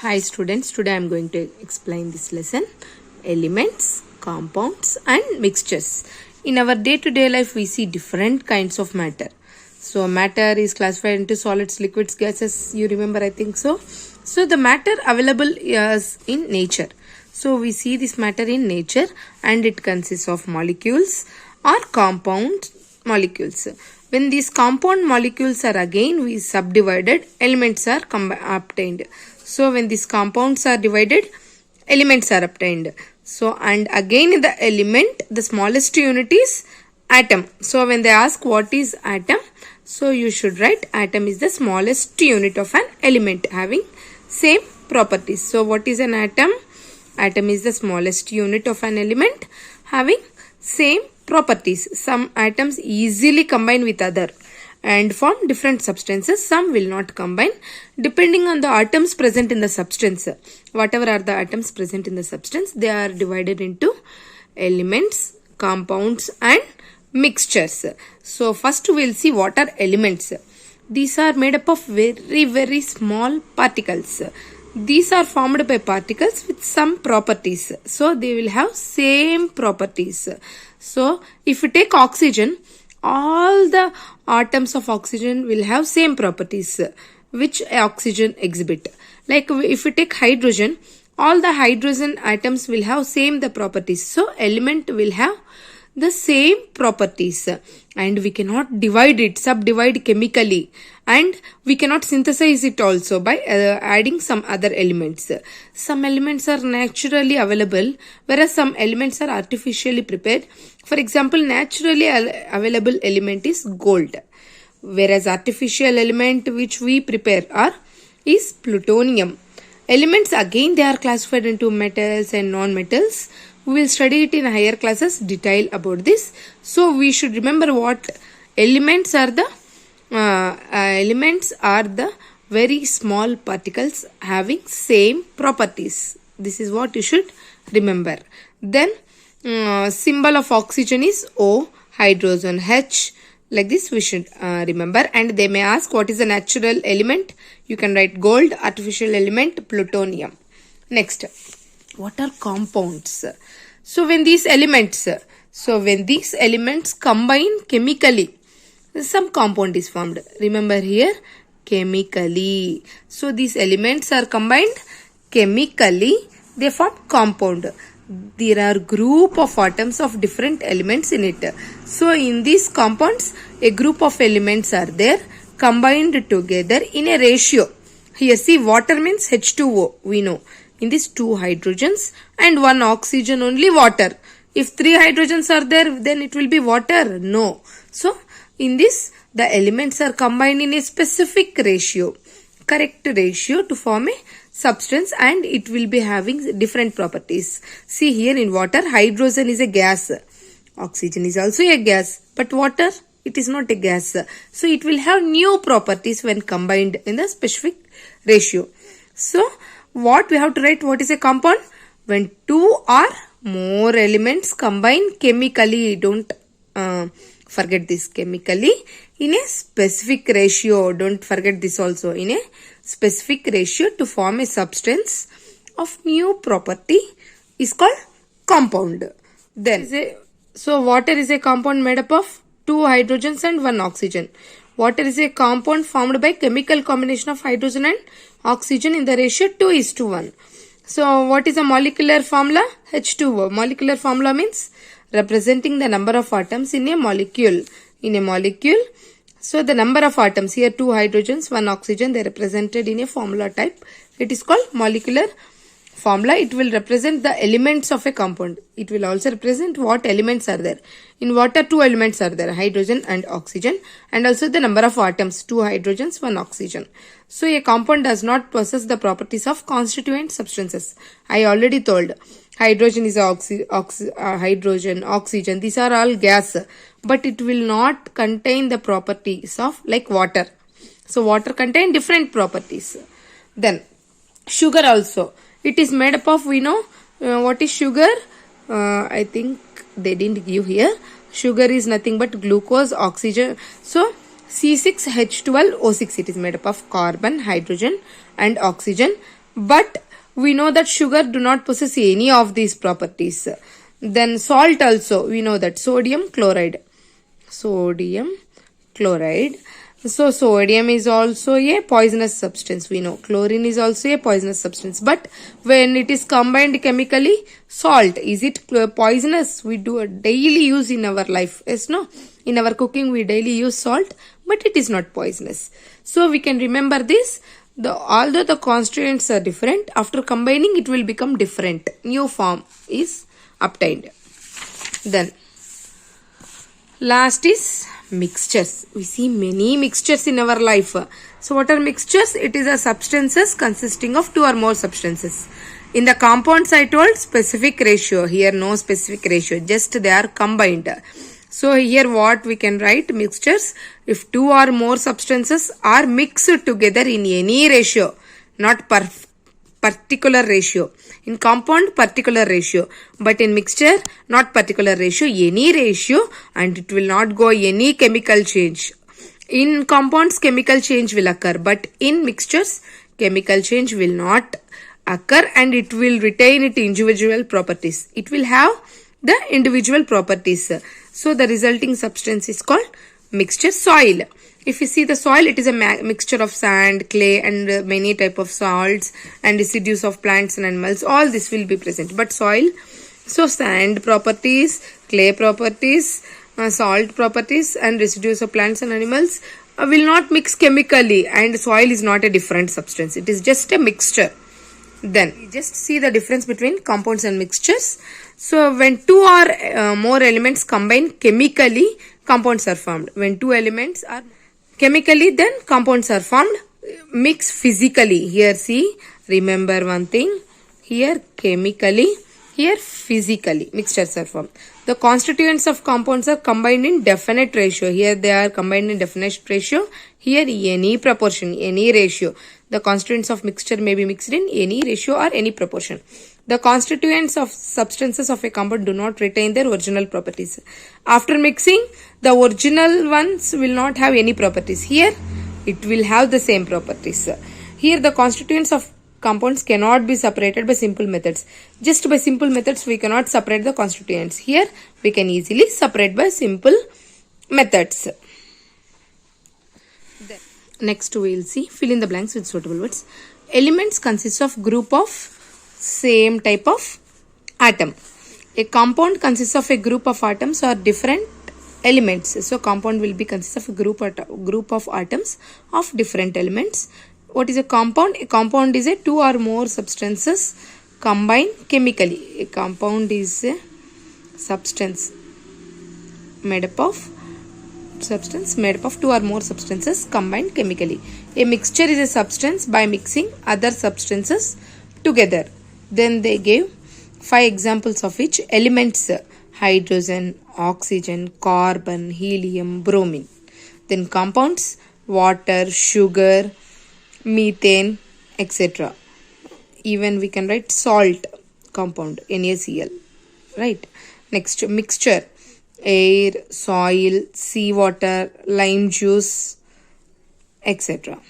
Hi students, today I am going to explain this lesson, elements, compounds and mixtures. In our day-to-day life we see different kinds of matter. So matter is classified into solids, liquids, gases, you remember I think so. So the matter available is in nature. So we see this matter in nature and it consists of molecules or compound molecules. When these compound molecules are again we subdivided, elements are obtained. So when these compounds are divided, elements are obtained. So and again in the element, the smallest unit is atom. So when they ask what is atom, so you should write atom is the smallest unit of an element having same properties. So what is an atom? Atom is the smallest unit of an element having same properties. Some atoms easily combine with other and form different substances. Some will not combine depending on the atoms present in the substance. Whatever are the atoms present in the substance, they are divided into elements, compounds and mixtures. So first we will see what are elements. These are made up of very small particles. These are formed by particles with some properties. So they will have same properties. So if you take oxygen, all the atoms of oxygen will have same properties which oxygen exhibit. Like if we take hydrogen, all the hydrogen atoms will have same the properties. So element will have the same properties and we cannot divide it, subdivide chemically, and we cannot synthesize it also by adding some other elements. Some elements are naturally available whereas some elements are artificially prepared. For example, naturally available element is gold, whereas artificial element which we prepare is plutonium. Elements again they are classified into metals and non-metals. We will study it in higher classes, detail about this. So we should remember what elements are. The elements are the very small particles having same properties. This is what you should remember. Then symbol of oxygen is O, hydrogen H. Like this we should remember, and they may ask what is the natural element. You can write gold, artificial element plutonium. Next, what are compounds? So when these elements combine chemically, some compound is formed. Remember here, chemically. So these elements are combined chemically, they form compound. There are group of atoms of different elements in it. So in these compounds, a group of elements are there combined together in a ratio. Here see, water means H2O, we know. In this 2 hydrogens and 1 oxygen only water. If 3 hydrogens are there, then it will be water? No. So in this, the elements are combined in a specific ratio, correct ratio to form a substance, and it will be having different properties. See here in water, hydrogen is a gas. Oxygen is also a gas. But water, it is not a gas. So it will have new properties when combined in the specific ratio. So what we have to write, what is a compound? When 2 or more elements combine chemically, don't forget this, chemically in a specific ratio, don't forget this also, in a specific ratio to form a substance of new property is called compound. Then so water is a compound made up of 2 hydrogens and 1 oxygen. Water is a compound formed by chemical combination of hydrogen and oxygen in the ratio 2:1. So what is a molecular formula? H2O. Molecular formula means representing the number of atoms in a molecule. So the number of atoms, here 2 hydrogens, 1 oxygen, they are represented in a formula type. It is called molecular formula. It will represent the elements of a compound. It will also represent what elements are there. In water, 2 elements are there, hydrogen and oxygen, and also the number of atoms, 2 hydrogens, 1 oxygen. So a compound does not possess the properties of constituent substances. I already told. Hydrogen is hydrogen, oxygen, these are all gas, but it will not contain the properties of like water. So water contain different properties. Then sugar also, it is made up of, we know what is sugar. I think they didn't give here. Sugar is nothing but glucose, oxygen. So C6H12O6, it is made up of carbon, hydrogen and oxygen. But we know that sugar do not possess any of these properties. Then salt also, we know that sodium chloride. Sodium chloride. So sodium is also a poisonous substance. We know chlorine is also a poisonous substance. But when it is combined chemically, salt, is it poisonous? We do a daily use in our life. Yes, no? In our cooking, we daily use salt, but it is not poisonous. So we can remember this. Although the constituents are different, after combining it will become different. New form is obtained. Then last is mixtures. We see many mixtures in our life. So what are mixtures? It is a substances consisting of two or more substances. In the compounds I told specific ratio. Here no specific ratio. Just they are combined. So here what we can write mixtures, if two or more substances are mixed together in any ratio, not particular ratio. In compound particular ratio, but in mixture not particular ratio, any ratio, and it will not go any chemical change. In compounds chemical change will occur, but in mixtures chemical change will not occur and it will retain its individual properties. It will have the individual properties. So the resulting substance is called mixture. Soil. If you see the soil, it is a mixture of sand, clay and many type of salts and residues of plants and animals. All this will be present. But soil, so sand properties, clay properties, salt properties and residues of plants and animals will not mix chemically, and soil is not a different substance. It is just a mixture. Then just see the difference between compounds and mixtures. So when two or more elements combine chemically, compounds are formed. When two elements are chemically, then compounds are formed. Mix physically. Here see, remember one thing. Here chemically, here physically. Mixtures are formed. The constituents of compounds are combined in definite ratio. Here they are combined in definite ratio. Here any proportion, any ratio. The constituents of mixture may be mixed in any ratio or any proportion. The constituents of substances of a compound do not retain their original properties. After mixing, the original ones will not have any properties. Here, it will have the same properties. Here, the constituents of compounds cannot be separated by simple methods. Just by simple methods, we cannot separate the constituents. Here, we can easily separate by simple methods. Next, we will see fill in the blanks with suitable words. Elements consist of group of same type of atom. A compound consists of a group of atoms or different elements. So compound will be consist of a group of atoms of different elements. What is a compound? A compound is a two or more substances combined chemically. A compound is a substance made up of two or more substances combined chemically. A mixture is a substance by mixing other substances together. Then they gave 5 examples of which elements: hydrogen, oxygen, carbon, helium, bromine. Then compounds: water, sugar, methane, etc. Even we can write salt compound, NaCl. Right. Next, mixture: air, soil, seawater, lime juice, etc.